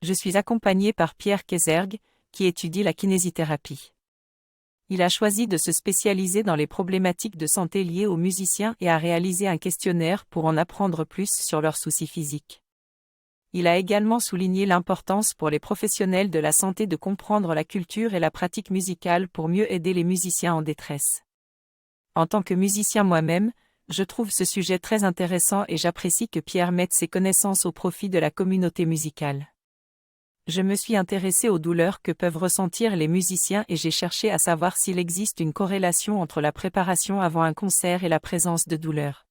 Je suis accompagné par Pierre Kézergue, qui étudie la kinésithérapie. Il a choisi de se spécialiser dans les problématiques de santé liées aux musiciens et a réalisé un questionnaire pour en apprendre plus sur leurs soucis physiques. Il a également souligné l'importance pour les professionnels de la santé de comprendre la culture et la pratique musicale pour mieux aider les musiciens en détresse. En tant que musicien moi-même, je trouve ce sujet très intéressant et j'apprécie que Pierre mette ses connaissances au profit de la communauté musicale. Je me suis intéressé aux douleurs que peuvent ressentir les musiciens et j'ai cherché à savoir s'il existe une corrélation entre la préparation avant un concert et la présence de douleurs.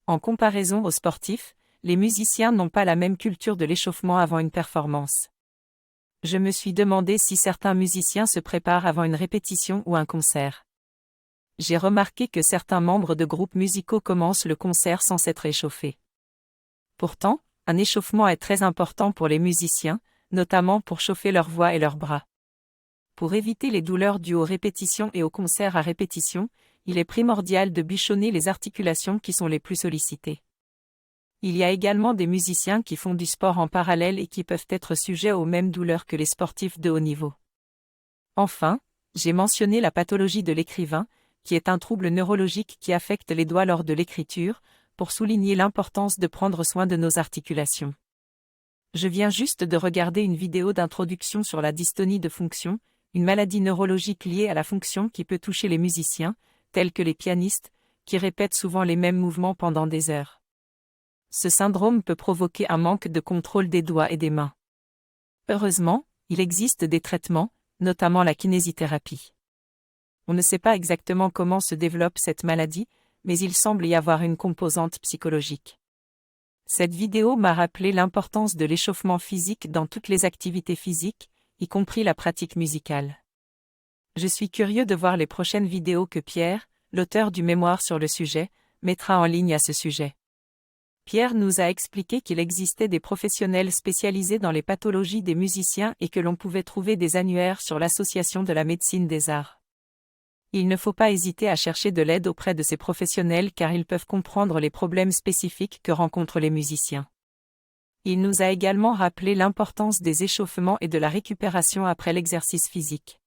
En comparaison aux sportifs, les musiciens n'ont pas la même culture de l'échauffement avant une performance. Je me suis demandé si certains musiciens se préparent avant une répétition ou un concert. J'ai remarqué que certains membres de groupes musicaux commencent le concert sans s'être échauffés. Pourtant, un échauffement est très important pour les musiciens, notamment pour chauffer leur voix et leurs bras. Pour éviter les douleurs dues aux répétitions et aux concerts à répétition, il est primordial de bichonner les articulations qui sont les plus sollicitées. Il y a également des musiciens qui font du sport en parallèle et qui peuvent être sujets aux mêmes douleurs que les sportifs de haut niveau. Enfin, j'ai mentionné la pathologie de l'écrivain, qui est un trouble neurologique qui affecte les doigts lors de l'écriture, pour souligner l'importance de prendre soin de nos articulations. Je viens juste de regarder une vidéo d'introduction sur la dystonie de fonction, une maladie neurologique liée à la fonction qui peut toucher les musiciens, tels que les pianistes, qui répètent souvent les mêmes mouvements pendant des heures. Ce syndrome peut provoquer un manque de contrôle des doigts et des mains. Heureusement, il existe des traitements, notamment la kinésithérapie. On ne sait pas exactement comment se développe cette maladie, mais il semble y avoir une composante psychologique. Cette vidéo m'a rappelé l'importance de l'échauffement physique dans toutes les activités physiques, y compris la pratique musicale. Je suis curieux de voir les prochaines vidéos que Pierre, l'auteur du mémoire sur le sujet, mettra en ligne à ce sujet. Pierre nous a expliqué qu'il existait des professionnels spécialisés dans les pathologies des musiciens et que l'on pouvait trouver des annuaires sur l'Association de la médecine des arts. Il ne faut pas hésiter à chercher de l'aide auprès de ces professionnels car ils peuvent comprendre les problèmes spécifiques que rencontrent les musiciens. Il nous a également rappelé l'importance des échauffements et de la récupération après l'exercice physique.